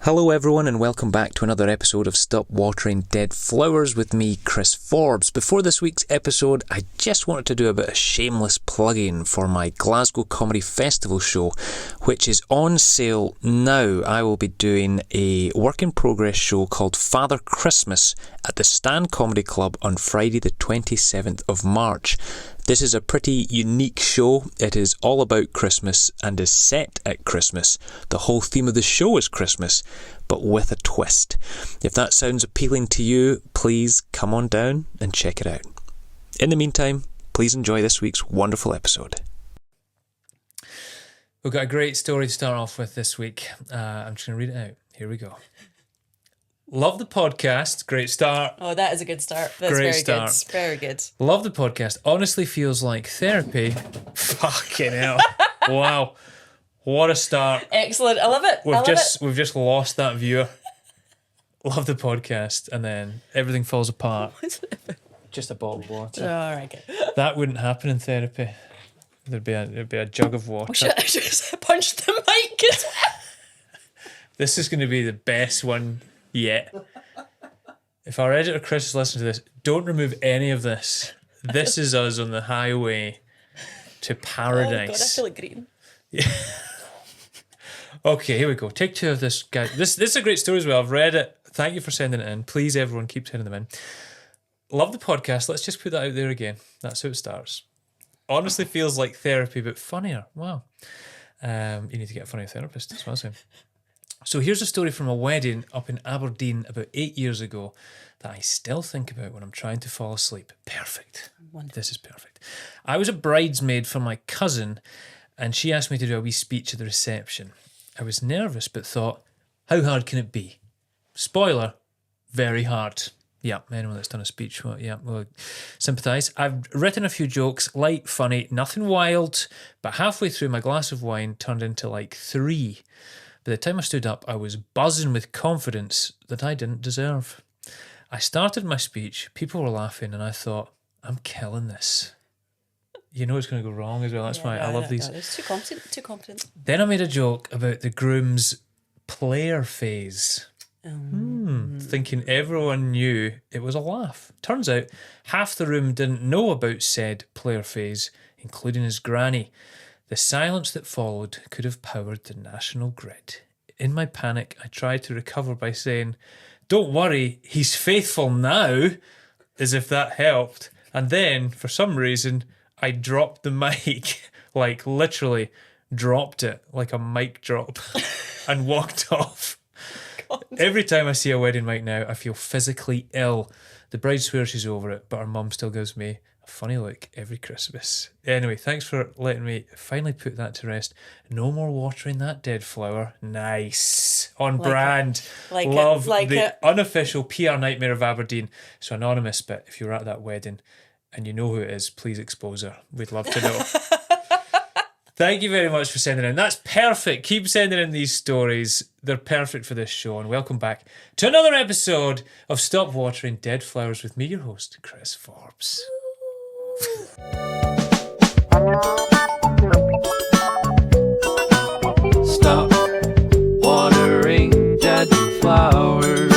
Hello everyone and welcome back to another episode of Stop Watering Dead Flowers with me, Chris Forbes. Before this week's episode, I just wanted to do a bit of shameless plugging for my Glasgow Comedy Festival show, which is on sale now. I will be doing a work-in-progress show called Father Christmas at the Stand Comedy Club on Friday the 27th of March. This is a pretty unique show. It is all about Christmas and is set at Christmas. The whole theme of the show is Christmas, but with a twist. If that sounds appealing to you, please come on down and check it out. In the meantime, please enjoy this week's wonderful episode. We've got a great story to start off with this week. I'm just going to read it out. Here we go. Love the podcast. Great start. Oh, that is a good start. That's Great very start. good. Very good. Love the podcast. Honestly feels like therapy. Fucking hell. Wow. What a start. Excellent. I love it. We've just lost that viewer. Love the podcast. And then everything falls apart. Just a bottle of water. All right. Good. That wouldn't happen in therapy. There'd be a jug of water. I just punched the mic as well. This is going to be the best one yet. If our editor Chris is listening to this, don't remove any of this. This is us on the highway to paradise. Oh God, I feel like green. Yeah. Okay, here we go. Take two of this guy. This is a great story as well. I've read it. Thank you for sending it in. Please, everyone, keep sending them in. Love the podcast. Let's just put that out there again. That's how it starts. Honestly feels like therapy, but funnier. Wow. You need to get a funny therapist as well soon. So here's a story from a wedding up in Aberdeen about 8 years ago that I still think about when I'm trying to fall asleep. Perfect. Wonderful. This is perfect. I was a bridesmaid for my cousin and she asked me to do a wee speech at the reception. I was nervous but thought, how hard can it be? Spoiler, very hard. Yeah, anyone that's done a speech, will sympathise. I've written a few jokes, light, funny, nothing wild, but halfway through my glass of wine turned into like 3. By the time I stood up, I was buzzing with confidence that I didn't deserve. I started my speech, people were laughing, and I thought, I'm killing this. You know it's going to go wrong as well. That's why I love these. No, it's too confident. Then I made a joke about the groom's player phase. Thinking everyone knew it was a laugh. Turns out half the room didn't know about said player phase, including his granny. The silence that followed could have powered the national grid. In my panic, I tried to recover by saying, don't worry, he's faithful now, as if that helped. And then, for some reason, I dropped the mic, like literally dropped it, like a mic drop, and walked off. God. Every time I see a wedding mic now, I feel physically ill. The bride swears she's over it, but her mum still gives me a funny look every Christmas. Anyway, thanks for letting me finally put that to rest. No more watering that dead flower. Nice. On brand. Love the unofficial PR nightmare of Aberdeen. So anonymous, but if you're at that wedding and you know who it is, please expose her. We'd love to know. Thank you very much for sending in. That's perfect. Keep sending in these stories. They're perfect for this show. And welcome back to another episode of Stop Watering Dead Flowers with me, your host, Chris Forbes. Stop watering dead flowers.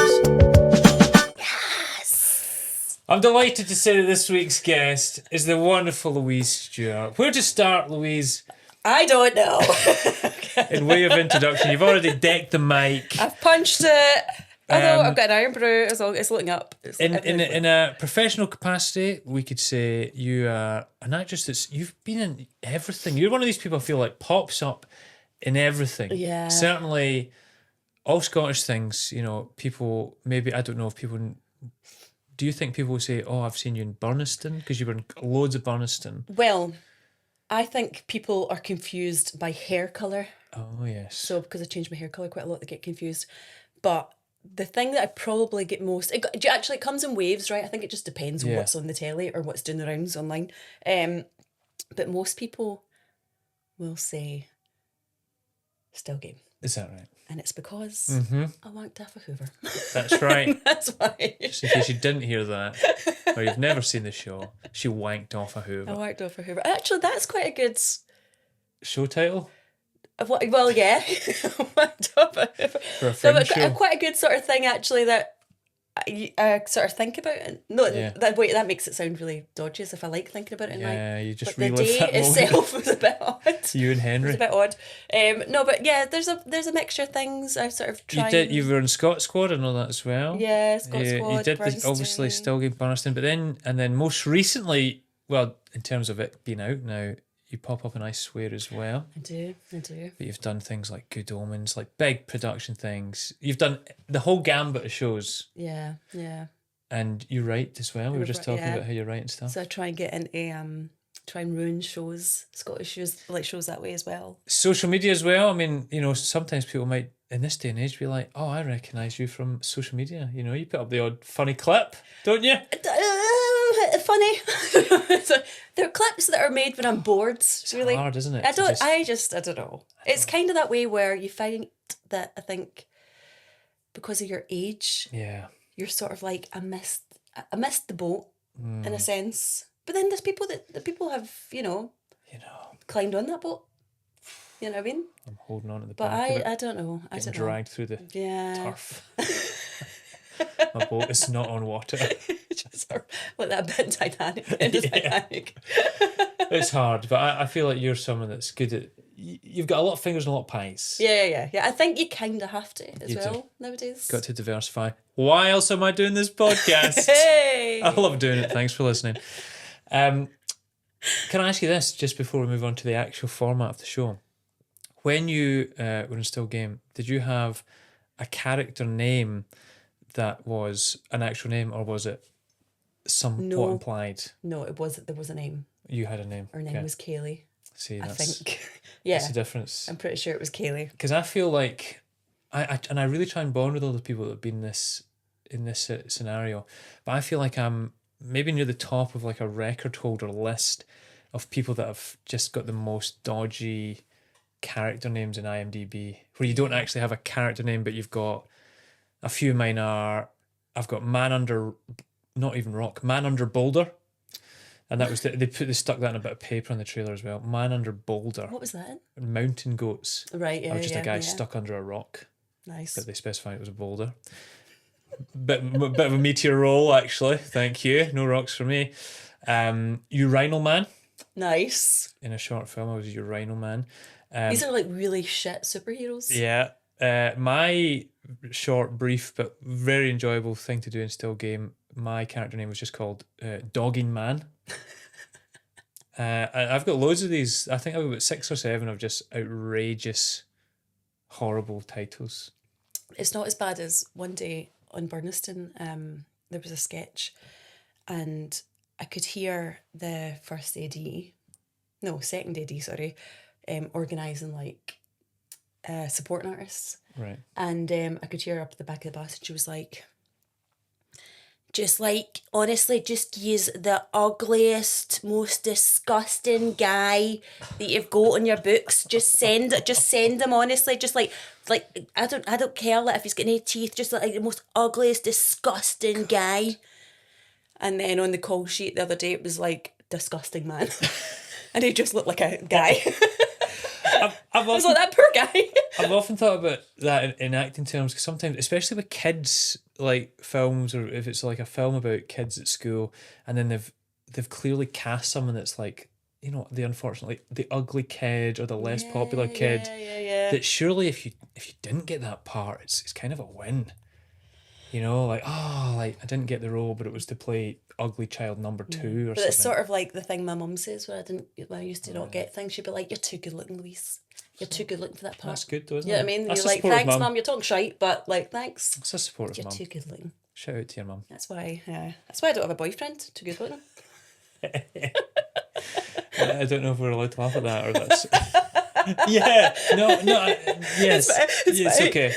Yes! I'm delighted to say that this week's guest is the wonderful Louise Stewart. Where to start, Louise? I don't know. In way of introduction, you've already decked the mic. I've punched it. Although I've got an iron brew, it's looking up. In a professional capacity, we could say you are an actress you've been in everything. You're one of these people I feel like pops up in everything. Yeah. Certainly, all Scottish things, people, maybe, I don't know if people, do you think people will say, oh, I've seen you in Burniston? Because you were in loads of Burniston. Well, I think people are confused by hair colour. Oh, yes. So, because I changed my hair colour quite a lot, they get confused. But the thing that I probably get most... It comes in waves, right? I think it just depends on what's on the telly or what's doing the rounds online. But most people will say, still game. Is that right? And it's because I wanked off a Hoover. That's right. That's why. Just in case you didn't hear that, or you've never seen the show, she wanked off a Hoover. I wanked off a Hoover. Actually, that's quite a good... Show title? Well, yeah. For a No, fringe but show. quite a good sort of thing actually that I sort of think about it. No, Yeah. that makes it sound really dodgy as if I like thinking about it. Yeah, you just but the relive day that moment. itself was a bit odd. You and It Henry. was a bit odd. No, but yeah, there's a mixture of things. I sort of try. You were in Scott Squad and all that as well. Yeah, Scott You Squad. did obviously still get Burniston, but then most recently, well, in terms of it being out now, you pop up in I Swear as well. I do. But you've done things like Good Omens, like big production things. You've done the whole gambit of shows. Yeah. And you write as well. We were just talking yeah. about how you write and stuff. So I try and get into try and ruin shows, Scottish shows, like shows that way as well. Social media as well. I mean, sometimes people might in this day and age be like, "Oh, I recognise you from social media." You put up the odd funny clip, don't you? Funny. So there are clips that are made when I'm bored. It's really hard, isn't it? I don't know. It's kind of that way where you find that I think because of your age, you're sort of like I missed the boat in a sense. But then there's people that people have climbed on that boat. You know what I mean? I'm holding on to the but back of it. I don't know. I don't know. Dragged through the turf. My boat is not on water. Just like that bit in Titanic. Titanic. It's hard, but I feel like you're someone that's good at. You've got a lot of fingers and a lot of pies. Yeah. I think you kind of have to as well nowadays. Got to diversify. Why else am I doing this podcast? Hey! I love doing it. Thanks for listening. Can I ask you this just before we move on to the actual format of the show? When you were in Still Game, did you have a character name that was an actual name, or was it somewhat implied? No, there was a name. You had a name. Her name was Kaylee. See, I think. Yeah. That's the difference. I'm pretty sure it was Kaylee. Because I feel like I really try and bond with all the people that have been in this scenario, but I feel like I'm maybe near the top of like a record holder list of people that have just got the most dodgy character names in IMDb, where you don't actually have a character name, but you've got a few. Of mine are, I've got Man Under Boulder, and that was they stuck that in a bit of paper on the trailer as well. Man Under Boulder. What was that? Mountain goats. Right. Yeah. Or just a guy stuck under a rock. Nice. But they specified it was a boulder. bit of a meteor roll, actually. Thank you. No rocks for me. Urinal Man. Nice. In a short film, I was Urinal Man. These are like really shit superheroes. Yeah. My short, brief, but very enjoyable thing to do in Still Game, my character name was just called Dogging Man. I've got loads of these. I think I've got 6 or 7 of just outrageous, horrible titles. It's not as bad as one day on Burniston, there was a sketch and I could hear the second AD, organising like supporting artists. Right. And I could hear her up at the back of the bus and she was like, honestly, just use the ugliest, most disgusting guy that you've got in your books. Just send him, honestly. Just like I don't care like if he's got any teeth, just like the most ugliest, disgusting guy. And then on the call sheet the other day it was like disgusting man. And he just looked like a guy. I was like, that poor guy. I've often thought about that in acting terms, because sometimes, especially with kids, like films, or if it's like a film about kids at school, and then they've clearly cast someone that's like, unfortunately the ugly kid or the less popular kid. Yeah. That surely if you didn't get that part, it's kind of a win. I didn't get the role, but it was to play ugly child number 2 or something. But it's sort of like the thing my mum says when I used to not get things. She'd be like, "You're too good looking, Louise. You're too good looking for that part." That's good though, isn't it? You know it? what I mean? That's You're like, "Thanks, mum, you're talking shite, but like, thanks." It's a supportive mum. You're too good looking. Shout out to your mum. That's why I don't have a boyfriend. Too good looking. I don't know if we're allowed to laugh at that or that's... Yeah. No. Yes. It's okay.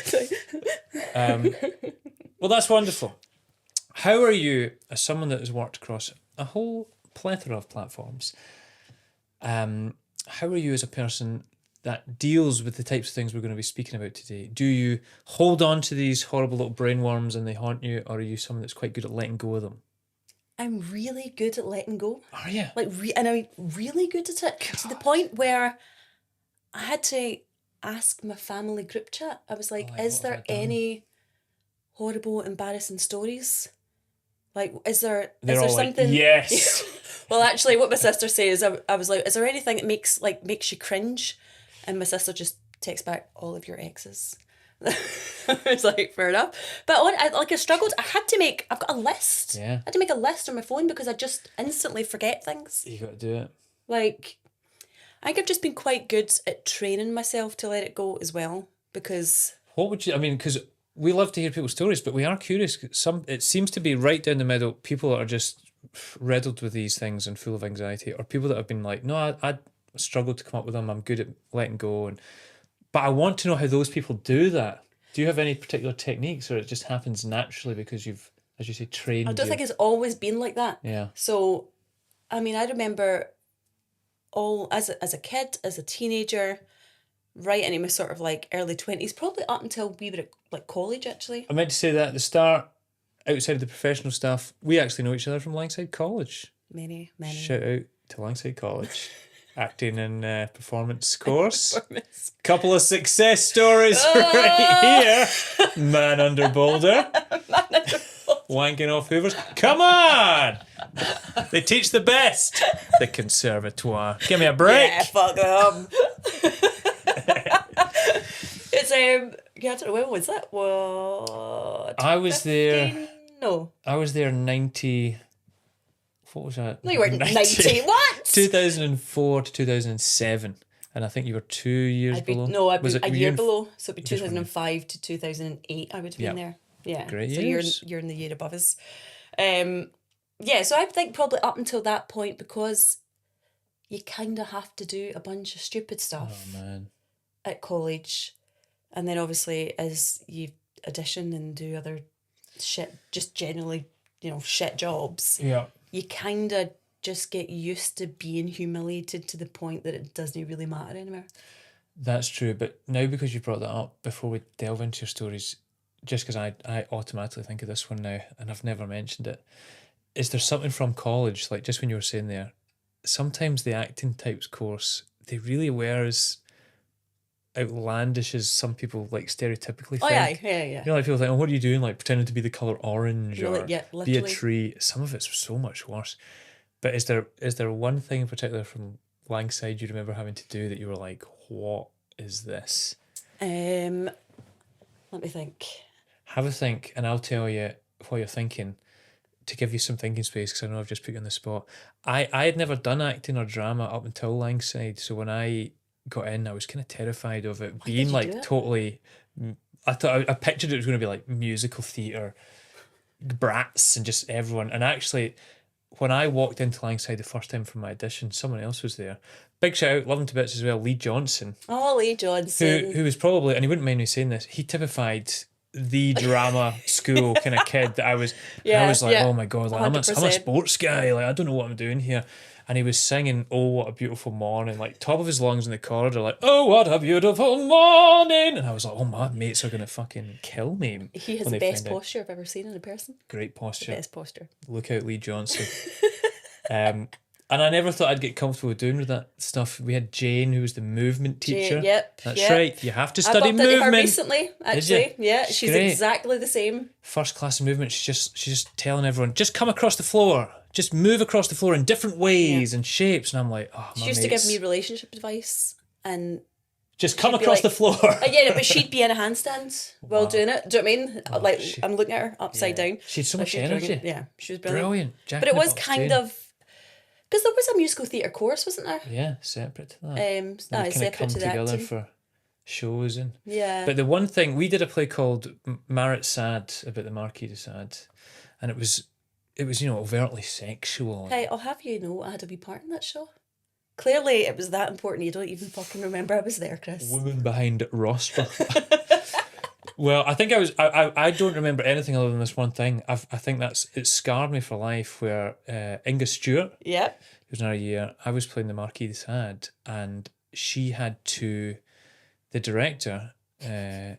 Well, that's wonderful. How are you, as someone that has worked across a whole plethora of platforms, how are you as a person that deals with the types of things we're going to be speaking about today? Do you hold on to these horrible little brainworms and they haunt you, or are you someone that's quite good at letting go of them? I'm really good at letting go. Are you? And I'm really good at it to the point where I had to ask my family group chat. I was like, Like, is what have there I done? any horrible, embarrassing stories? Like, is there They're all something? like, yes. Well, actually, what my sister says, I was like, is there anything that makes you cringe? And my sister just texts back, all of your exes. It's like, fair enough. But I struggled. I've got a list. Yeah. I had to make a list on my phone because I just instantly forget things. You got to do it. Like, I think I've just been quite good at training myself to let it go as well, because... What would you, I mean, because we love to hear people's stories, but we are curious. It seems to be right down the middle, people that are just riddled with these things and full of anxiety, or people that have been like, no, I struggled to come up with them, I'm good at letting go. But I want to know how those people do that. Do you have any particular techniques, or it just happens naturally because you've, as you say, trained? I don't think it's always been like that. Yeah. So, I mean, I remember as a kid, as a teenager, right into my sort of like early 20s, probably up until we were at like college, actually. I meant to say that at the start, outside of the professional stuff, we actually know each other from Langside College. Many. Shout out to Langside College. Acting and performance course. Couple of success stories right here. Man under boulder. Wanking off hoovers. Come on! They teach the best. The conservatoire. Give me a break. Yeah, fuck them. It's yeah, I don't know, when was that? What? I was 15? there. No. I was there 90. What was that? No, you weren't 90. What? 2004 to 2007. And I think you were 2 years below. No, I'd be a year in below. So it'd be 2005 to 2008 I would have been there. Yeah. Great so years. you're in the year above us. Yeah, so I think probably up until that point, because you kind of have to do a bunch of stupid stuff at college. And then obviously as you audition and do other shit, just generally, shit jobs. Yeah. You kind of just get used to being humiliated to the point that it doesn't really matter anymore. That's true, but now because you brought that up, before we delve into your stories, just because I automatically think of this one now, and I've never mentioned it, is there something from college, like just when you were saying there, sometimes the acting types course, they really were as outlandish as some people like stereotypically think. Yeah. Like people think, oh, what are you doing? Like pretending to be the colour orange or be a literally. tree. Some of it's so much worse. But is there one thing in particular from Langside you remember having to do that you were like, what is this? Let me think. Have a think, and I'll tell you what you're thinking to give you some thinking space, because I know I've just put you on the spot. I had never done acting or drama up until Langside, so when I got in, I was kind of terrified of it being like totally. I thought I pictured it was going to be like musical theatre, brats, and just everyone. And actually, when I walked into Langside the first time for my audition, someone else was there. Big shout out, love him to bits as well, Lee Johnson. Oh, Lee Johnson. Who was probably, and he wouldn't mind me saying this, he typified the drama school kind of kid that I was. I was like, oh my God, like, I'm a sports guy. Like, I don't know what I'm doing here. And he was singing, oh, what a beautiful morning, like top of his lungs in the corridor, like, oh, what a beautiful morning. And I was like, oh, my mates are going to fucking kill me. He has the best posture I've ever seen in a person. Great posture. The best posture. Look out, Lee Johnson. And I never thought I'd get comfortable doing that stuff. We had Jane, who was the movement teacher. That's right. You have to study movement. I bumped into her recently, actually. Yeah, she's great. Exactly the same. First class in movement. She's just telling everyone, just come across the floor. Just move across the floor in different ways and shapes. And I'm like, oh, my She used to give me relationship advice and... Just come across the floor. Yeah, but she'd be in a handstand while doing it. Do you know what I mean? I'm looking at her upside down. She had so much energy. Yeah, she was brilliant. But it was kind of... Because there was a musical theatre course, wasn't there? Yeah, separate to that. They kind of come together for shows. But the one thing, we did a play called Marat Sade, about the Marquis de Sade. And it was overtly sexual. Hey, I'll have you know I had a wee part in that show. Clearly, it was that important. You don't even fucking remember I was there, Chris. Woman behind rostra. Well, I think I don't remember anything other than this one thing. I think it scarred me for life, where Inga Stewart, who was in our year, I was playing the Marquis de Sade, and she had to, the director, well,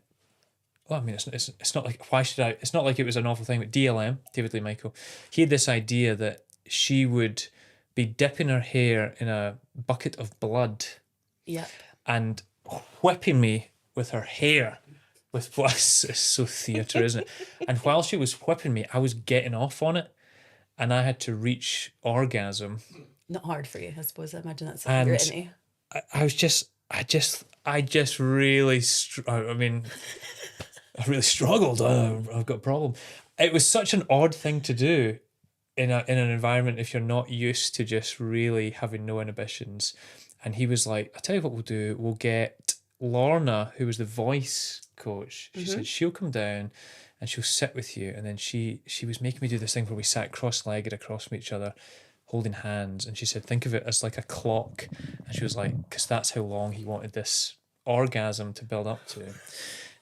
I mean, it's not like, it's not like it was an awful thing, but DLM, David Lee Michael, he had this idea that she would be dipping her hair in a bucket of blood. Yep. And whipping me with her hair. With what it's so theatre, isn't it? And while she was whipping me, I was getting off on it, and I had to reach orgasm. Not hard for you, I suppose. I imagine that's something you're into. I just really, I mean, I really struggled. I've got a problem. It was such an odd thing to do in an environment if you're not used to just really having no inhibitions. And he was like, "I'll tell you what we'll do. We'll get Lorna, who was the voice coach. She said she'll come down and she'll sit with you." And then she was making me do this thing where we sat cross-legged across from each other, holding hands. And she said, think of it as like a clock. And she was like, because that's how long he wanted this orgasm to build up to.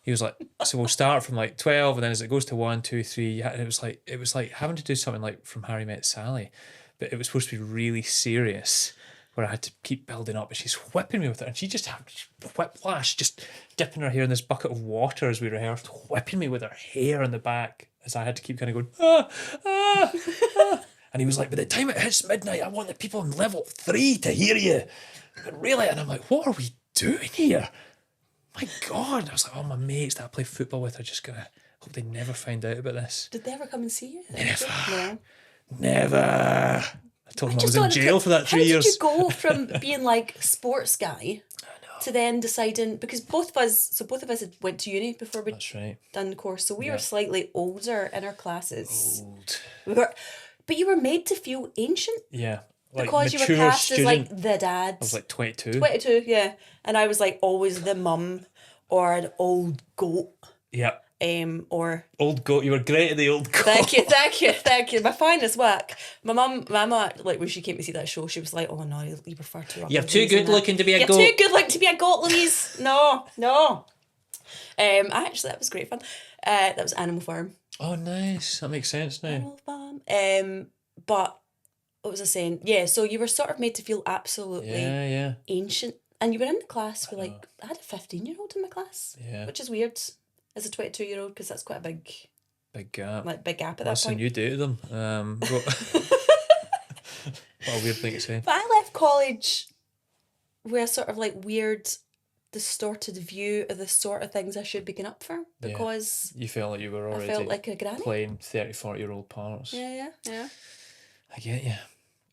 He was like, so we'll start from like 12, and then as it goes to 1, 2, 3, and it was like having to do something like From Harry Met Sally, but it was supposed to be really serious, where I had to keep building up. But she's whipping me with it, and she just had whiplash, just dipping her hair in this bucket of water as we rehearsed, whipping me with her hair in the back, as I had to keep kind of going, ah, ah, ah. And he was like, by the time it hits midnight, I want the people on level 3 to hear you. But really, and I'm like, what are we doing here? My God. I was like, oh, my mates that I play football with are just going to hope they never find out about this. Did they ever come and see you? Never. No. Never. I told them I was in jail for that 3 years. How did you go from being like sports guy to then deciding, because both of us had went to uni before we done the course, so we were slightly older in our classes. But you were made to feel ancient. Yeah. Like because you were cast as like the dad. I was like 22. 22, yeah. And I was like always the mum or an old goat. Yeah. Or old goat. You were great at the old goat. Thank you. My finest work. My mama, like when she came to see that show, she was like, "Oh no, you prefer to rock." You're too good looking to be a goat. You're too good looking to be a goat, Louise. No. Actually, that was great fun. That was Animal Farm. Oh, nice. That makes sense now. Animal Farm. But what was I saying? Yeah, so you were sort of made to feel absolutely ancient. And you were in the class for like, I had a 15-year-old in my class. Yeah. Which is weird as a 22-year-old because that's quite a big gap. Like, big gap at that Listen, point. you dated them. What a weird thing to say. But I left college with a sort of like weird, distorted view of the sort of things I should be getting up for because you felt like you were already I felt like a granny playing 30, 40-year-old parts. Yeah. I get you.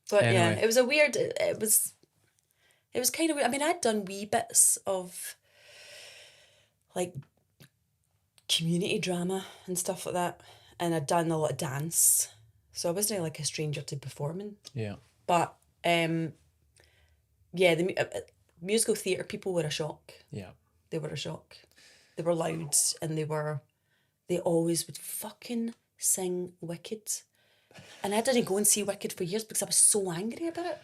But anyway. It was a weird. It was kind of weird. I mean, I'd done wee bits of like community drama and stuff like that, and I'd done a lot of dance, so I wasn't like a stranger to performing. Yeah. But the musical theatre people were a shock. Yeah. They were a shock. They were loud, and they always would fucking sing Wicked. And I didn't go and see Wicked for years because I was so angry about it.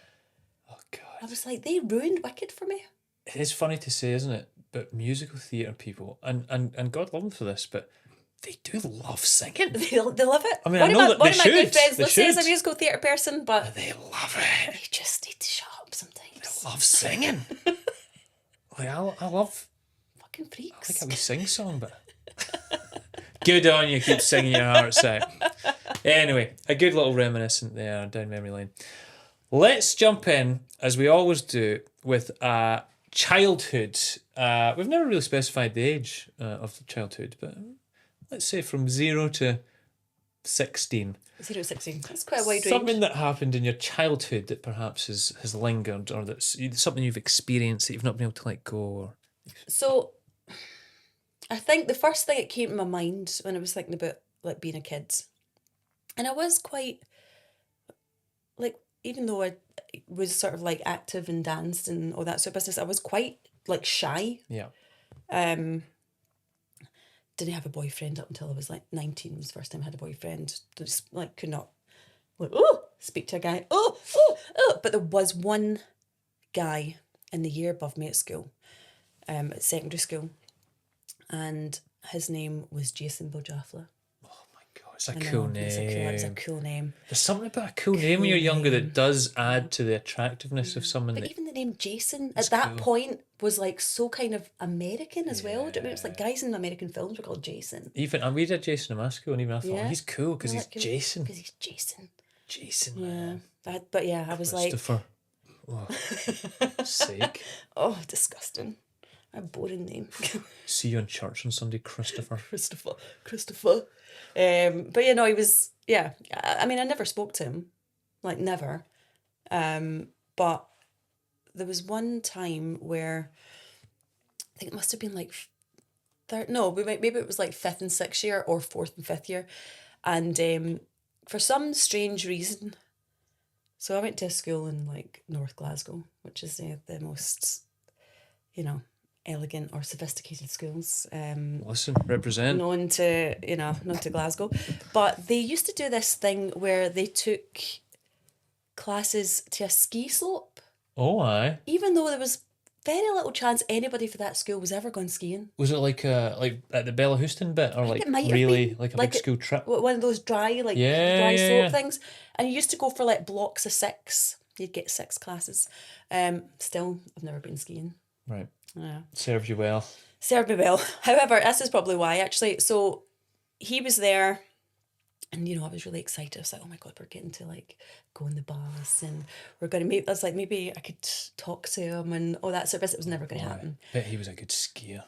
Oh, God. I was like, they ruined Wicked for me. It is funny to say, isn't it? But musical theatre people, and God love them for this, but they do love singing. They love it. I mean, one of my good friends, let's say, is a musical theatre person, but they love it. They just need to shut up sometimes. They love singing. Like, I love... Fucking freaks. I like how we sing song, but... Good on you, keep singing your hearts out. Anyway, a good little reminiscent there down memory lane. Let's jump in, as we always do, with childhood. We've never really specified the age of childhood, but let's say from 0 to 16. 0 to 16. That's quite a wide range. Something that happened in your childhood that perhaps has lingered, or that's something you've experienced that you've not been able to let go. Or... So, I think the first thing that came to my mind when I was thinking about like being a kid, and I was quite, like, even though I was sort of like active and danced and all that sort of business, I was quite like shy. Yeah. Didn't have a boyfriend up until I was like 19. It was the first time I had a boyfriend. Just like could not like speak to a guy. But there was one guy in the year above me at school, at secondary school, and his name was Jason Bojafla. It's a cool name. It's a cool name. There's something about a cool name when you're younger that does add to the attractiveness of someone. But even the name Jason at that point was like so kind of American as well. Do you know? It's like guys in American films were called Jason. And we did Jason in my school, and even I thought, he's cool because he's Jason. Because he's Jason. Jason, man. But yeah, I was Christopher. Like... Oh, sake. Oh, disgusting. A boring name. See you in church on Sunday, Christopher. Christopher. But you know, he was, yeah. I mean, I never spoke to him, like never. But there was one time where I think it must have been like maybe it was like 5th and 6th year or 4th and 5th year, and for some strange reason, so I went to a school in like North Glasgow, which is the most, you know, elegant or sophisticated schools. Listen, represent. Known to Glasgow, but they used to do this thing where they took classes to a ski slope. Oh, aye. Even though there was very little chance anybody for that school was ever going skiing. Was it like at the Bella Houston bit, or like really like a big school trip? One of those dry slope things. And you used to go for like blocks of 6. You'd get 6 classes. Still, I've never been skiing. Right. Yeah. Served you well. Served me well. However, this is probably why actually. So he was there. And, you know, I was really excited. I was like, oh my God, we're getting to like go on the bus and we're going to meet. I was like, maybe I could talk to him and all that sort of stuff. It was never going to happen. Bet he was a good skier.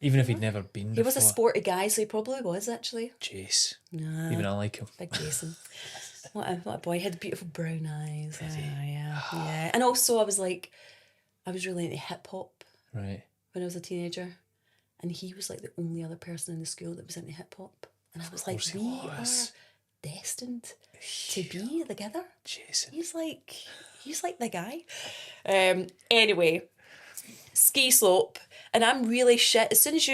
Even if he'd never been before. He was a sporty guy, so he probably was actually. Jace. Nah. Even I like him. Big Jason. What a boy. He had beautiful brown eyes. Yeah. And also I was really into hip hop. Right. When I was a teenager. And he was like the only other person in the school that was into hip hop. And I was like, we are destined to be together. Jason. He's like the guy. Anyway, ski slope, and I'm really shit. As soon as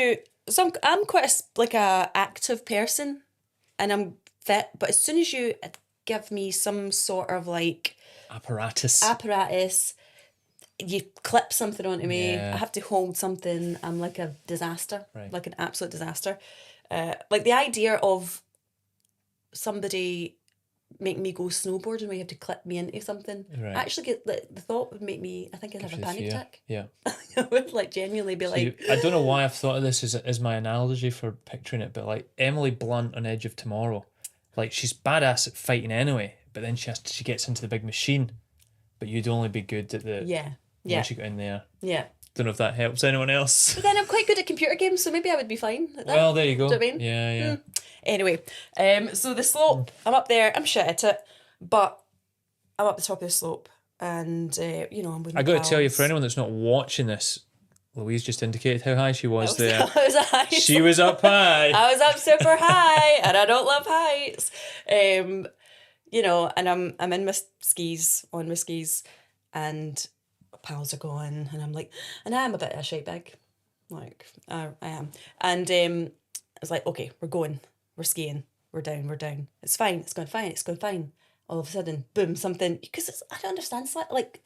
I'm quite a active person, and I'm fit. But as soon as you give me some sort of like apparatus, you clip something onto me. I have to hold something. I'm like a disaster, like an absolute disaster. Like the idea of somebody making me go snowboarding where you have to clip me into something. Right. I actually get the thought would make me. I think I'd have a panic attack. Yeah. I would like genuinely be like. I don't know why I've thought of this as my analogy for picturing it, but like Emily Blunt on Edge of Tomorrow, like she's badass at fighting anyway, but then she gets into the big machine, but you'd only be good at the once you got in there. Yeah. Don't know if that helps anyone else. But then I'm quite good at computer games, so maybe I would be fine at that. Well, there you go. Do you know what I mean? Yeah. Anyway, so the slope, I'm up there, I'm shit at it, but I'm up the top of the slope, and you know, I'm with my I got pals. to tell you, for anyone that's not watching this, Louise just indicated how high she was there. I was high. She was up high. I was up super high, and I don't love heights. You know, and I'm in my skis, and pals are going, and I'm like, and I am a bit of a shite bag, like I am, and I was like, okay, we're going, we're skiing, we're down, it's fine, it's going fine. All of a sudden, boom, something, because I don't understand, like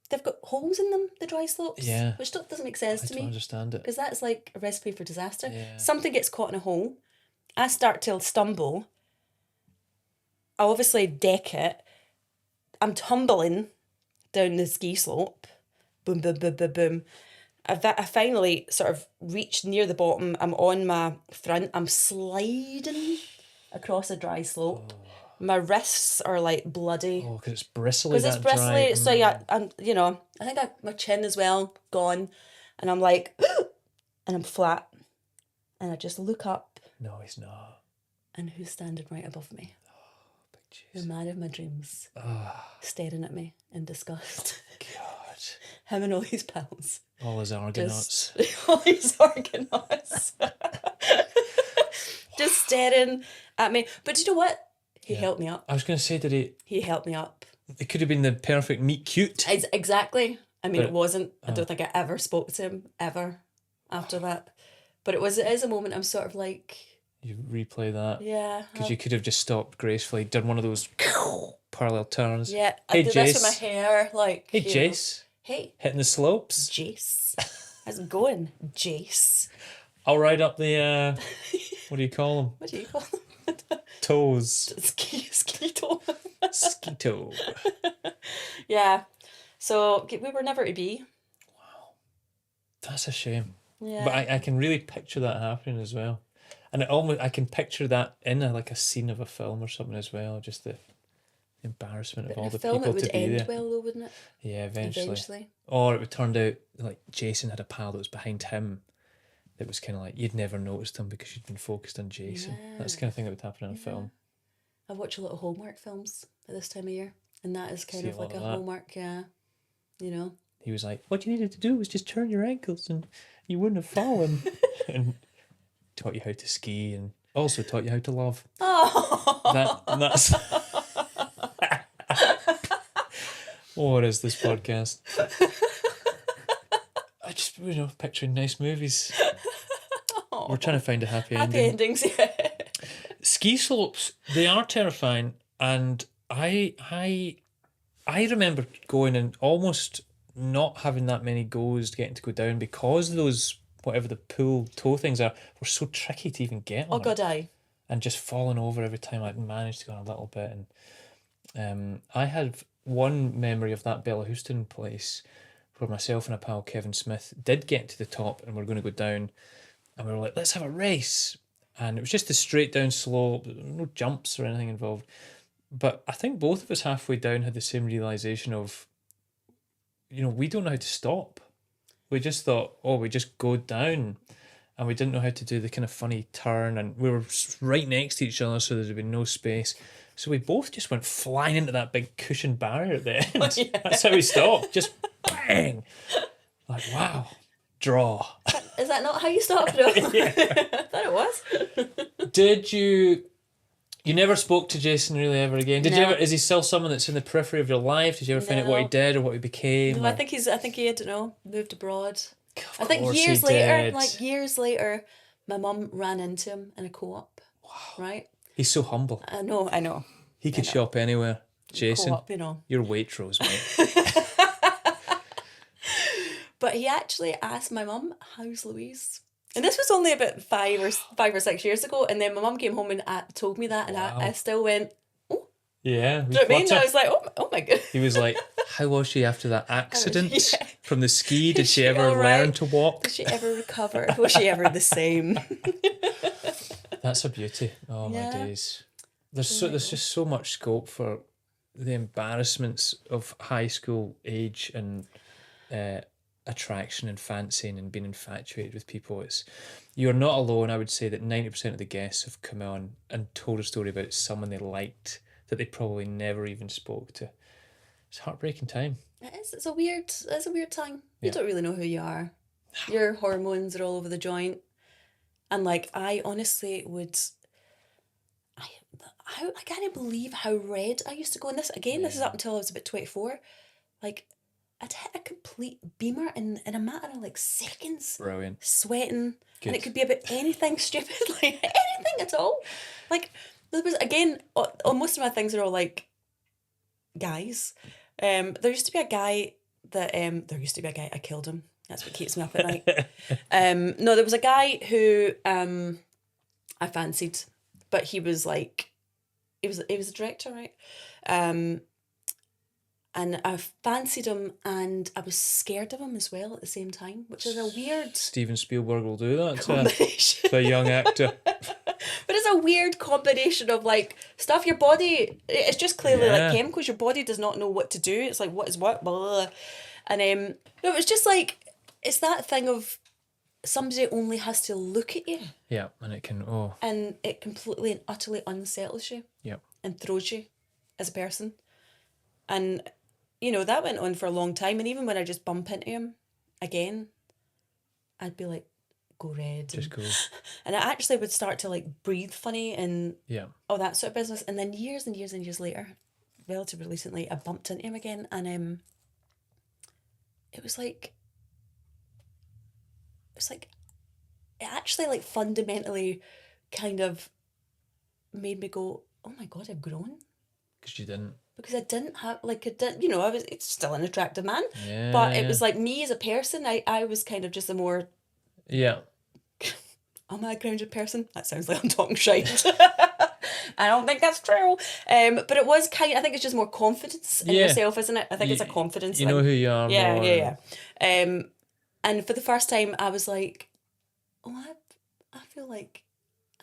they've got holes in them, the dry slopes, which doesn't make sense to me. I don't understand it, because that's like a recipe for disaster. Yeah. Something gets caught in a hole, I start to stumble, I obviously deck it, I'm tumbling down the ski slope, boom, boom, boom, boom, boom. I finally sort of reached near the bottom. I'm on my front. I'm sliding across a dry slope. Oh. My wrists are like bloody. Oh, because it's bristly. Because it's bristly. So yeah, I'm. You know, I think my chin as well gone, and I'm like, and I'm flat, and I just look up. No, he's not. And who's standing right above me? The man of my dreams, staring at me in disgust. God. Him and all his pals. All his Argonauts. Just staring at me. But do you know what? He helped me up. I was going to say, did he? He helped me up. It could have been the perfect meet cute. Exactly. I mean, it wasn't. I don't think I ever spoke to him, ever, after that. But it is a moment I'm sort of like... You replay that. Yeah. Because you could have just stopped gracefully, done one of those parallel turns. Yeah, I did this with my hair, like... Hey, Jace. Hey. Hitting the slopes. Jace. How's it going, Jace? I'll ride up the... what do you call them? What do you call them? Toes. Ski toe. Ski toe. Yeah. So, we were never to be. Wow. That's a shame. Yeah. But I can really picture that happening as well. And I can picture that in a scene of a film or something as well. Just the embarrassment But of in all a the film, people it would to be end there. well, though, wouldn't it? Yeah, eventually. Eventually. Or it would turn out like Jason had a pal that was behind him. It was kind of like you'd never noticed him because you'd been focused on Jason. Yeah. That's the kind of thing that would happen in a film. I watch a lot of Hallmark films at this time of year, and that is kind See of a lot like a of that. Hallmark, you know. He was like, "What you needed to do was just turn your ankles, and you wouldn't have fallen." And taught you how to ski, and also taught you how to love. Oh, That's. What is this podcast? I just picturing nice movies. We're trying to find a happy ending. endings, yeah. Ski slopes, they are terrifying, and I remember going and almost not having that many goes getting to go down because those whatever the pool toe things are were so tricky to even get on. Oh God, aye. And just falling over every time I managed to go on a little bit. And I had one memory of that Bella Houston place where myself and a pal Kevin Smith did get to the top and we're going to go down, and we were like, let's have a race. And it was just a straight down slope, no jumps or anything involved. But I think both of us halfway down had the same realisation of, we don't know how to stop. We just thought, we just go down. And we didn't know how to do the kind of funny turn. And we were right next to each other, so there'd been no space. So we both just went flying into that big cushioned barrier at the end. Oh, yeah. That's how we stopped. Just bang. Like, wow. Draw. Is that not how you stopped? No. Yeah. I thought it was. Did you never spoke to Jason really ever again? Did No. you ever? Is he still someone that's in the periphery of your life? Did you ever find out what he did or what he became? No, I think he I don't know, moved abroad. I think course years he later, did. years later, my mum ran into him in a co-op. Wow. Right? He's so humble. I know. He could shop anywhere. Jason, Co-op, you're Waitrose, mate. But he actually asked my mum, "How's Louise?" And this was only about 5 or 6 years ago. And then my mum came home and told me that, and I still went, "Oh." Yeah. Do you know what I mean? I was like, "Oh my god." He was like, "How was she after that accident from the ski? Did she she ever all right? learn to walk? Did she ever recover? Was she ever the same?" That's a beauty. Oh my days. There's just so much scope for the embarrassments of high school age and attraction and fancying and being infatuated with people. You're not alone. I would say that 90% of the guests have come on and told a story about someone they liked that they probably never even spoke to. It's a heartbreaking time. It is. It's a weird time. You don't really know who you are. Your hormones are all over the joint. And I honestly would... I can't believe how red I used to go. And this is up until I was about 24. I'd hit a complete beamer in a matter of seconds. Brilliant. Sweating. Good. And it could be about anything stupid, anything at all. There was, again, most of my things are all guys. There used to be a guy I killed him. That's what keeps me up at night. No, there was a guy who I fancied, but he was he was a director, right? And I fancied him, and I was scared of him as well at the same time, which is a weird Steven Spielberg will do that combination. to a young actor. But it's a weird combination of stuff your body. It's just clearly chemicals. Your body does not know what to do. It's what is what, blah, blah, blah. And no, it's just it's that thing of somebody only has to look at you. Yeah, and it can and it completely and utterly unsettles you. Yeah. And throws you as a person. And that went on for a long time. And even when I just bump into him again, I'd be go red. Just go. And I actually would start to breathe funny and all that sort of business. And then years and years and years later, relatively recently, I bumped into him again, and it was it actually fundamentally kind of made me go, oh my God, I've grown. Because you didn't. Because I didn't have, it's still an attractive man. Yeah. But it was me as a person, I was kind of just a more... Yeah. Am I a grounded person? That sounds like I'm talking shite. I don't think that's true. But it was I think it's just more confidence in yourself, isn't it? I think it's a confidence thing. You know who you are more. Yeah. And for the first time, I was like, oh, I feel like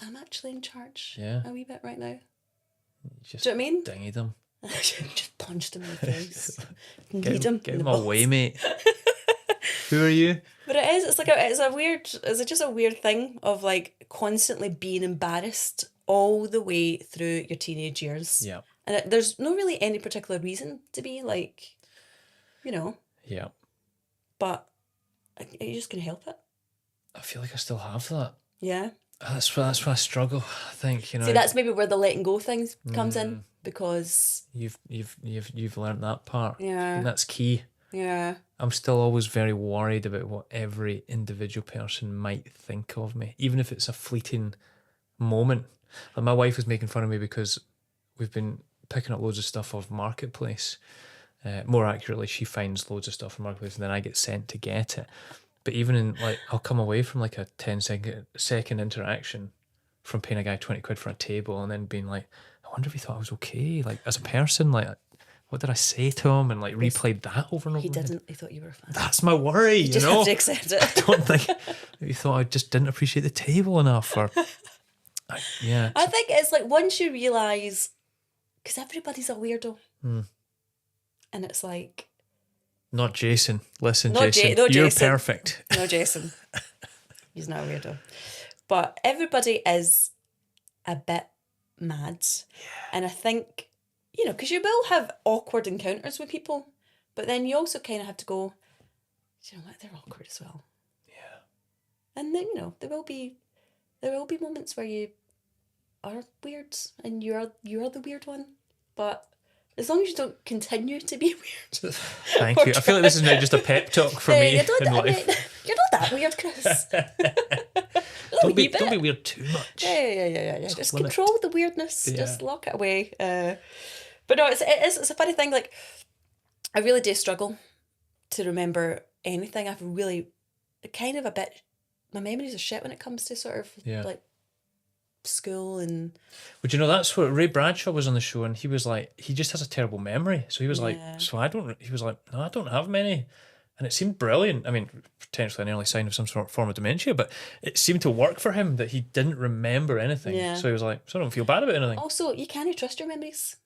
I'm actually in charge a wee bit right now. Just do you know what I mean? Dingy them. Just punched him in the face. Get him away, mate. Who are you? But it is. It's just a weird thing of like constantly being embarrassed all the way through your teenage years. Yeah. And there's no really any particular reason to be like, Yeah. But are you just gonna help it? I feel like I still have that. Yeah. That's why I struggle. I think See, that's maybe where the letting go thing comes in, because you've learned that part. Yeah. And that's key. Yeah. I'm still always very worried about what every individual person might think of me, even if it's a fleeting moment. Like my wife was making fun of me because we've been picking up loads of stuff off Marketplace. More accurately, she finds loads of stuff on Marketplace and then I get sent to get it. But even in like, I'll come away from like a 10-second interaction from paying a guy 20 quid for a table and then being like, I wonder if he thought I was okay. Like as a person, like what did I say to him? And like replayed that over and over. He didn't. He thought you were a fan. That's my worry, You just have to accept it. I don't think he thought I just didn't appreciate the table enough. Or I think it's like once you realise, because everybody's a weirdo. And it's like... Not Jason. Listen, You're Jason. Perfect. No, Jason. He's not a weirdo. But everybody is a bit mad. Yeah. And I think, because you will have awkward encounters with people, but then you also kind of have to go, you know what, they're awkward as well. Yeah. And then, there will be moments where you are weird and you're the weird one. But as long as you don't continue to be weird. Thank you. I feel like this is now just a pep talk for me in life. You're not that weird, Chris. Don't be weird too much. Yeah. Just control the weirdness. Yeah. Just lock it away. But no, it's a funny thing. Like, I really do struggle to remember anything. I've really kind of a bit. My memories are shit when it comes to sort of like school and. But that's what Ray Bradshaw was on the show, and he was like, he just has a terrible memory. So he was like, he was like, no, I don't have many. And it seemed brilliant. I mean, potentially an early sign of some sort of form of dementia, but it seemed to work for him that he didn't remember anything. Yeah. So he was like, so I don't feel bad about anything. Also, you can't trust your memories.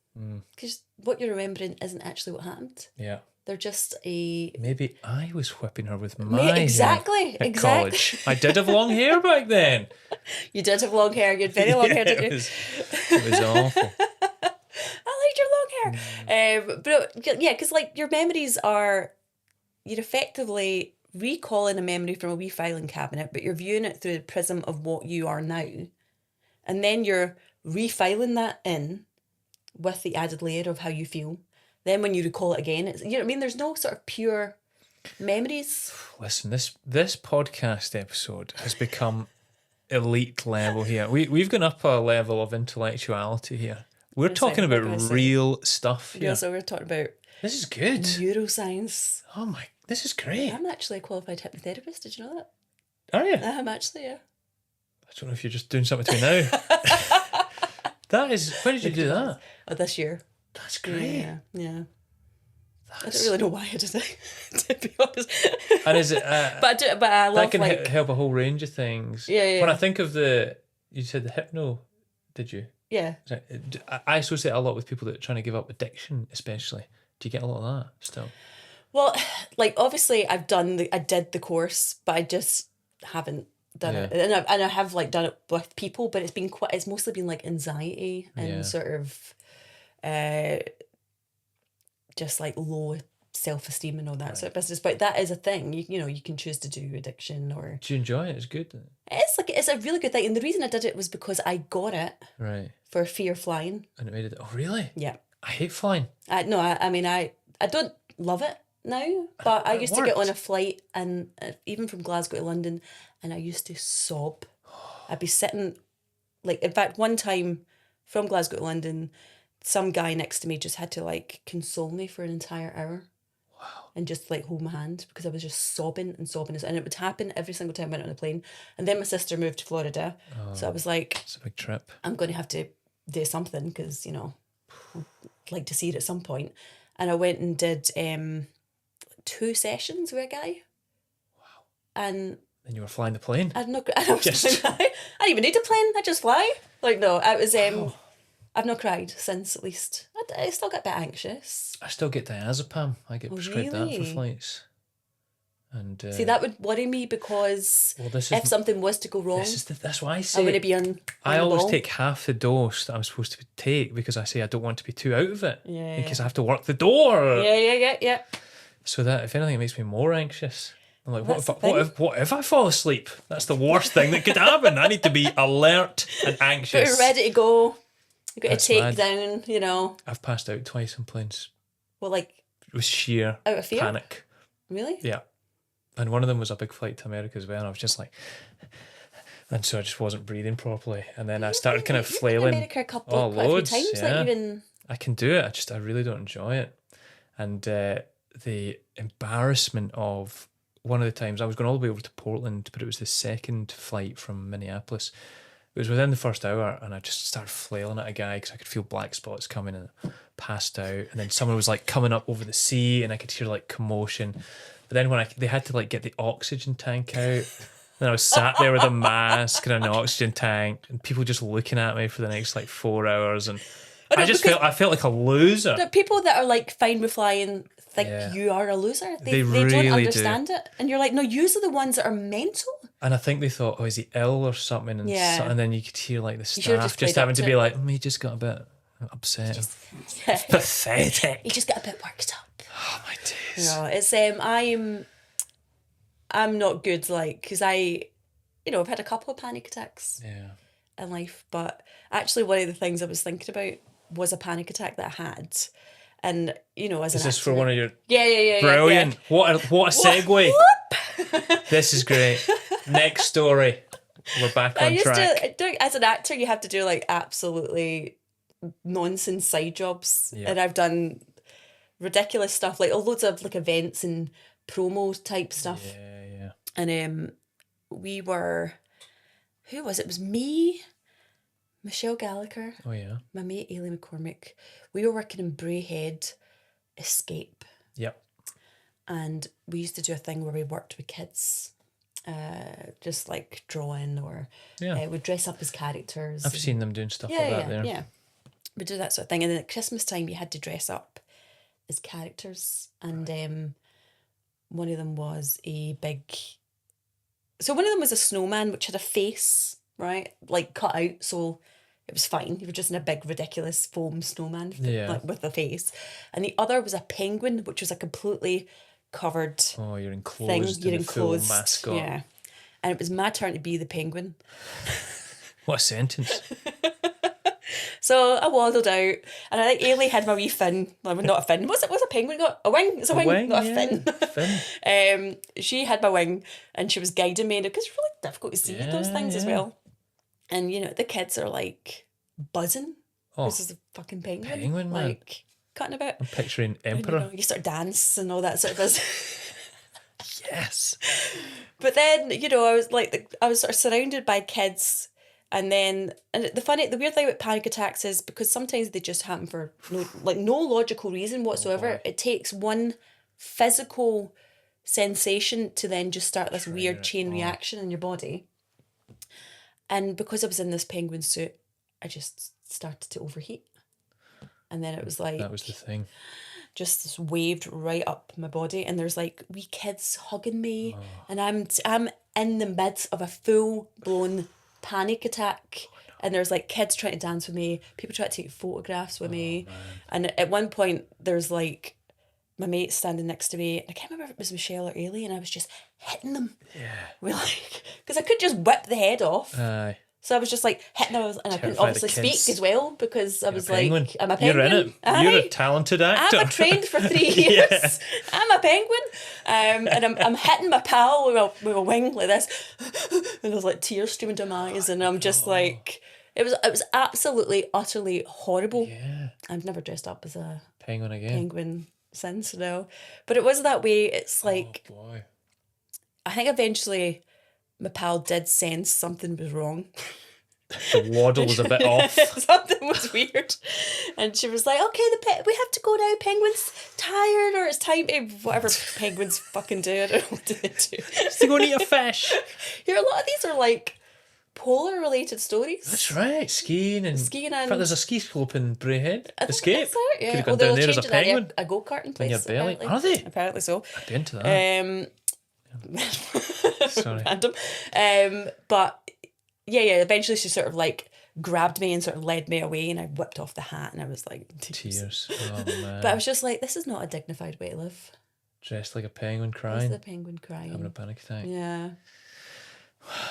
Because what you're remembering isn't actually what happened. Yeah. They're just a... Maybe I was whipping her with my Exactly. College. I did have long hair back then. You did have long hair. You had very long hair, didn't you? It was awful. I liked your long hair. But yeah, because like your memories are... You're effectively recalling a memory from a wee filing cabinet, but you're viewing it through the prism of what you are now. And then you're refiling that in with the added layer of how you feel. Then when you recall it again, it's, you know what I mean? There's no sort of pure memories. Listen, this podcast episode has become elite level here. We've gone up a level of intellectuality here. We're talking about real stuff here. Yeah, so we're talking about... This is good. Neuroscience. Oh my, this is great. I'm actually a qualified hypnotherapist. Did you know that? Are you? I'm actually, yeah. I don't know if you're just doing something to me now. That is, when did you do that? Oh, this year. That's great. Yeah. I don't really know why I did it, to be honest. And is it... but I love that can help a whole range of things. Yeah. When I think of you said the hypno, did you? Yeah. I associate a lot with people that are trying to give up addiction, especially. Do you get a lot of that still? Well, like obviously I did the course, but I just haven't done it. And I have like done it with people, but it's mostly been like anxiety and sort of just like low self-esteem and all that sort of business. But that is a thing. You can choose to do addiction or... Do you enjoy it? It's good. It's a really good thing. And the reason I did it was because I got it for fear of flying. And it made it... Oh, really? Yeah. I hate flying. I don't love it now, but I used to get on a flight and even from Glasgow to London, and I used to sob. I'd be sitting, like, in fact, one time from Glasgow to London, some guy next to me just had to like console me for an entire hour. Wow. And just like hold my hand because I was just sobbing, and it would happen every single time I went on a plane. And then my sister moved to Florida, so I was like, it's a big trip. I'm going to have to do something because I'd like to see it at some point. And I went and did 2 sessions with a guy. Wow. And then you were flying the plane? I didn't even need a plane. I just fly. Like, no, I was... I've not cried since, at least. I still get a bit anxious. I still get diazepam. I get prescribed that for flights. And see, that would worry me because if something was to go wrong, that's why I say I would be on I always take half the dose that I'm supposed to take because I say I don't want to be too out of it in case I have to work the door. Yeah. So that if anything, it makes me more anxious. I'm like, what if I fall asleep? That's the worst thing that could happen. I need to be alert and anxious. But you're ready to go. You've got to take down, you know. I've passed out twice on planes. Well, like it was sheer out of fear? panic. Really? Yeah. And one of them was a big flight to America as well, and I was just like, and so I just wasn't breathing properly, and then I started kind of flailing. America a couple loads, times, yeah. like even I can do it. I really don't enjoy it, and the embarrassment of one of the times I was going all the way over to Portland, but it was the second flight from Minneapolis. It was within the first hour, and I just started flailing at a guy because I could feel black spots coming, and passed out. And then someone was like coming up over the sea, and I could hear like commotion. But then when they had to like get the oxygen tank out, and I was sat there with a mask and an oxygen tank, and people just looking at me for the next like 4 hours, and I felt like a loser. The people that are like fine with flying think you are a loser. They really don't understand it, and you're like, no, yous are the ones that are mental. And I think they thought, oh, is he ill or something? And and then you could hear like the staff just having to be like, he just got a bit upset. It's pathetic. He just got a bit worked up. Oh my days. No, it's I'm not good, like, because I've had a couple of panic attacks in life, but actually one of the things I was thinking about was a panic attack that I had. And, as is this for one of your... Yeah. Brilliant. Yeah. What a segue. This is great. Next story. We're back on track. As an actor, you have to do, like, absolutely nonsense side jobs. Yeah. And I've done ridiculous stuff, like loads of, like, events and promo type stuff. Yeah. And we were... Who was it? It was me... Michelle Gallagher, my mate Ailey McCormick, we were working in Brayhead Escape. Yep. And we used to do a thing where we worked with kids, just like drawing or we'd dress up as characters. I've seen them doing stuff like that there. Yeah, we do that sort of thing. And then at Christmas time, you had to dress up as characters. And one of them was a big... So one of them was a snowman, which had a face... right? Like cut out, so it was fine. You were just in a big, ridiculous foam snowman like, with a face. And the other was a penguin, which was a completely covered you're enclosed thing. You're enclosed. Full mascot. Yeah. And it was my turn to be the penguin. What a sentence. So I waddled out, and I think Ailey had my wee fin. Well, not a fin. What's a penguin got? A wing. It's a wing, not a fin. She had my wing, and she was guiding me, because it's really difficult to see those things as well. And, the kids are, like, buzzing. Oh, this is a fucking penguin. Penguin, man. Like, cutting about. I'm picturing Emperor. And, you start dance and all that sort of business. Yes. But then, I was sort of surrounded by kids. And then, the weird thing about panic attacks is because sometimes they just happen for no logical reason whatsoever. It takes one physical sensation to then just start this weird chain reaction in your body. And because I was in this penguin suit, I just started to overheat. And then it was like... That was the thing. Just waved right up my body. And there's like wee kids hugging me. Oh. And I'm in the midst of a full-blown panic attack. And there's like kids trying to dance with me. People trying to take photographs with me. Man. And at one point, there's like my mate standing next to me. I can't remember if it was Michelle or Ailey. And I was just hitting them. Yeah. Because I couldn't just whip the head off. Aye. So I was just like hitting them, and I couldn't obviously speak as well because I was like, I'm a penguin. You're in it. Aye. You're a talented actor. I've trained for 3 years. I'm a penguin. And I'm hitting my pal with a wing like this. And there's like tears streaming down my eyes. And I'm just like, it was absolutely, utterly horrible. Yeah. I've never dressed up as a penguin since, no. But it was that way. It's like, oh boy. I think eventually my pal did sense something was wrong. The waddle was a bit off. Something was weird. And she was like, okay, we have to go now. Penguin's tired, or it's time to... Whatever penguins fucking do. I don't know what they do. To go and eat a fish. Here, a lot of these are like polar related stories. That's right. Skiing and... Skiing In and... fact, there's a ski slope in Brayhead. I think Escape. that's it, yeah. Could have gone Although down they're there as a changing that penguin. a go-karting place. In your belly. Apparently. Are they? Apparently so. I'd be into that. Sorry. Random. But yeah, eventually she sort of like grabbed me and sort of led me away, and I whipped off the hat, and I was like... Tears. Oh, man. But I was just like, this is not a dignified way to live. Dressed like a penguin crying. There's the penguin crying. Having a panic attack. Yeah.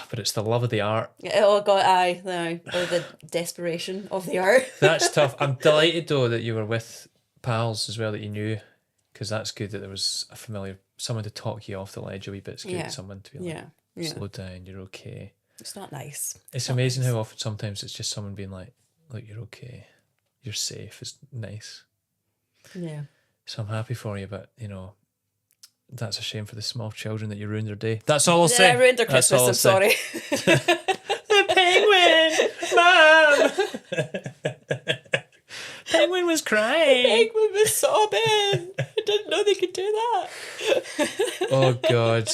But it's the love of the art. Oh God, aye, no. Or the desperation of the art. That's tough. I'm delighted though that you were with pals as well that you knew, because that's good that there was a familiar, someone to talk you off the ledge a wee bit. It's good, Yeah. someone to be like, slow down, you're okay. It's not nice. It's amazing how often sometimes it's just someone being like, look, you're okay, you're safe. It's nice. Yeah. So I'm happy for you, but you know, that's a shame for the small children that you ruined their day. That's all I'll say. I ruined their That's Christmas, all I'll I'm say. sorry. The penguin, Mom. Penguin was crying. Penguin was sobbing. I didn't know they could do that. Oh God,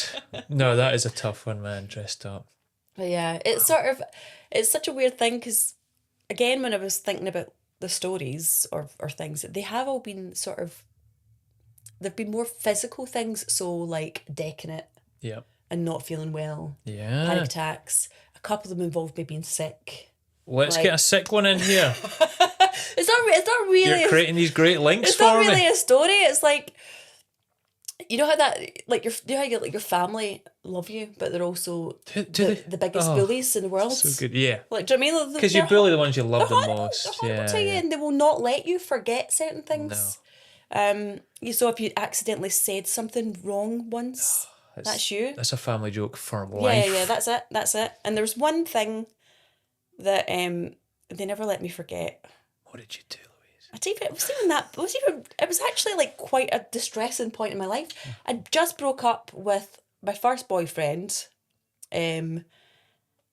no, that is a tough one, man. Dressed up. But yeah, it's such a weird thing because, again, when I was thinking about the stories or things, they have all been sort of, there've been more physical things, so like decking it Yeah. and not feeling well, Yeah. panic attacks. A couple of them involved me being sick. Let's Like- get a sick one in here. It's not really. You're creating these great links It's for not me. really a story. It's like, you know how that, like, you know how you, like, your family love you, but they're also Do the biggest bullies in the world. So good, yeah. Like, do you know what I mean? Because you bully the ones you love the they're most. horrible to you, Yeah. and they will not let you forget certain things. You saw if you accidentally said something wrong once, that's you. That's a family joke for Yeah, life. yeah, that's it. And there's one thing that they never let me forget. What did you do, Louise? I tell you, it was actually like quite a distressing point in my life. I just broke up with my first boyfriend, and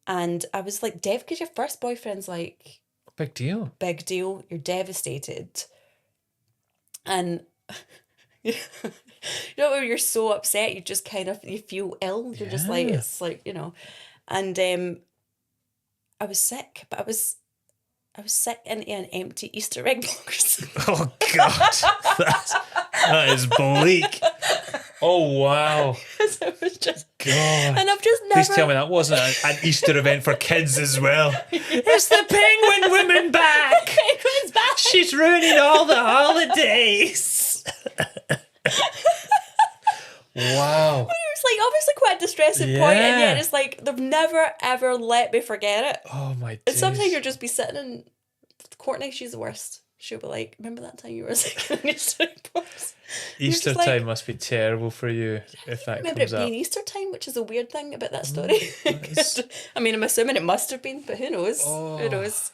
I was like, because your first boyfriend's like Big deal. big deal. You're devastated, and you know when you're so upset, you just kind of you feel ill. You're just like, it's like, you know, and I was sick, but I was sick into an empty Easter egg box. Oh God, that is bleak. Oh wow. So it was just God. And I've just never. Please tell me that wasn't an Easter event for kids as well. It's the penguin woman back. Penguin's back. She's ruining all the holidays. Wow. It was like obviously quite a distressing point, and yet it's like they've never ever let me forget it. Oh my And days. sometimes you'll just be sitting in Courtney, she's the worst. She'll be like, remember that time you were sick in Easter egg box? Easter just like, time must be terrible for you if that remember comes it up. being Easter time, which is a weird thing about that story. is- I mean, I'm assuming it must have been, but who knows? Oh. Who knows?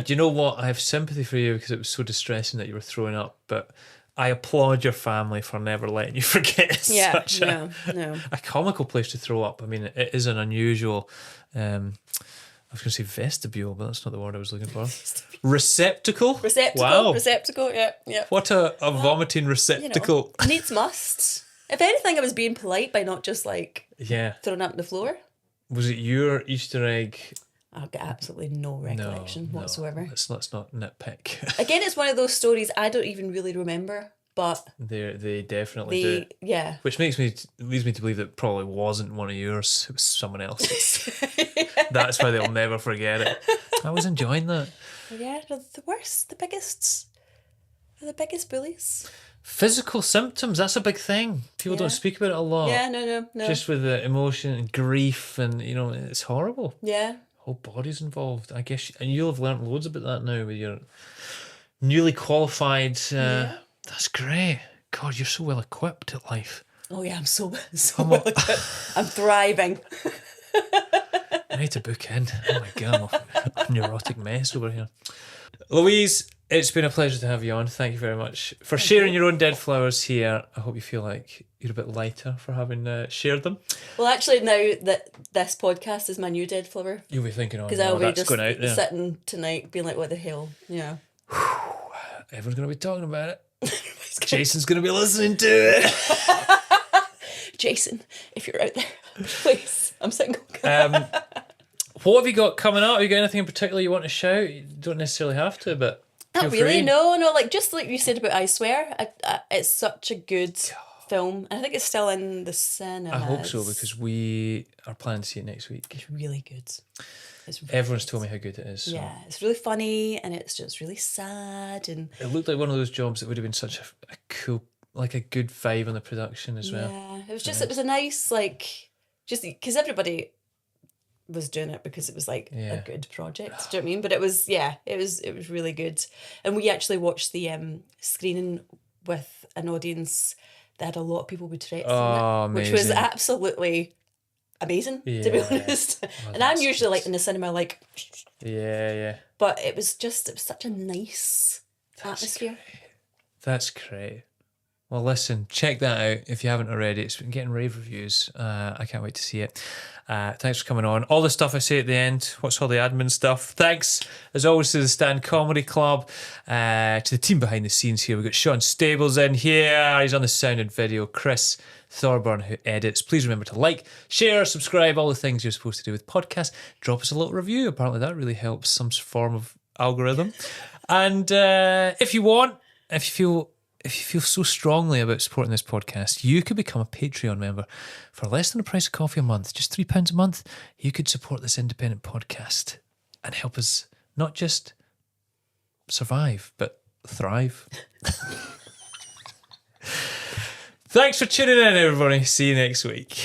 You know what? I have sympathy for you because it was so distressing that you were throwing up, but I applaud your family for never letting you forget. It's Yeah, such a comical place to throw up. I mean, it is an unusual, I was going to say vestibule, but that's not the word I was looking for. Receptacle? Wow. Receptacle, yeah. What a vomiting You know, receptacle. needs must. If anything, I was being polite by not just like Yeah. throwing up on the floor. Was it your Easter egg? I've got absolutely no recollection whatsoever. Let's not nitpick. Again, it's one of those stories I don't even really remember, but They definitely do. yeah. Which leads me to believe that it probably wasn't one of yours. It was someone else's. That's why they'll never forget it. I was enjoying that. Yeah, they're the worst, the biggest. They're the biggest bullies. Physical symptoms, that's a big thing. People don't speak about it a lot. Yeah, no. Just with the emotion and grief and, it's horrible. Yeah. Whole body's involved. I guess, and you'll have learnt loads about that now with your newly qualified. That's great. God, you're so well equipped at life. Oh yeah, I'm so well equipped. I'm thriving. I need to book in. Oh my God, I'm a neurotic mess over here. Louise, it's been a pleasure to have you on. Thank you very much for sharing your own dead flowers here. I hope you feel like you're a bit lighter for having shared them. Well, actually, now that this podcast is my new dead flower, You'll be thinking, because I'll be that's just going out there. sitting tonight being like, what the hell? Yeah. Everyone's going to be talking about it. Jason's going to be listening to it. Jason, if you're out there, please, I'm single. What have you got coming out? Have you got anything in particular you want to shout? You don't necessarily have to, but not really. Free. No. Like just like you said about I Swear, it's such a good film. I think it's still in the cinemas. I hope so, because we are planning to see it next week. It's really good. Everyone's told me how good it is. So. Yeah, it's really funny and it's just really sad, and it looked like one of those jobs that would have been such a cool, like a good vibe on the production as well. Yeah, it was a nice, like, just because everybody was doing it because it was like a good project. Do you know what I mean? But it was it was really good, and we actually watched the screening with an audience that had a lot of people with Tourette's in it, which was absolutely amazing, to be honest. And I'm usually like in the cinema, like, but it was such a nice atmosphere. That's great. Well, listen, check that out if you haven't already. It's been getting rave reviews. I can't wait to see it. Thanks for coming on. All the stuff I say at the end, what's all the admin stuff? Thanks, as always, to the Stand Comedy Club, to the team behind the scenes here. We've got Sean Stables in here. He's on the sound and video. Chris Thorburn, who edits. Please remember to like, share, subscribe, all the things you're supposed to do with podcasts. Drop us a little review. Apparently that really helps some form of algorithm. And if you feel so strongly about supporting this podcast, you could become a Patreon member for less than the price of coffee a month, just £3 a month. You could support this independent podcast and help us not just survive, but thrive. Thanks for tuning in, everybody. See you next week.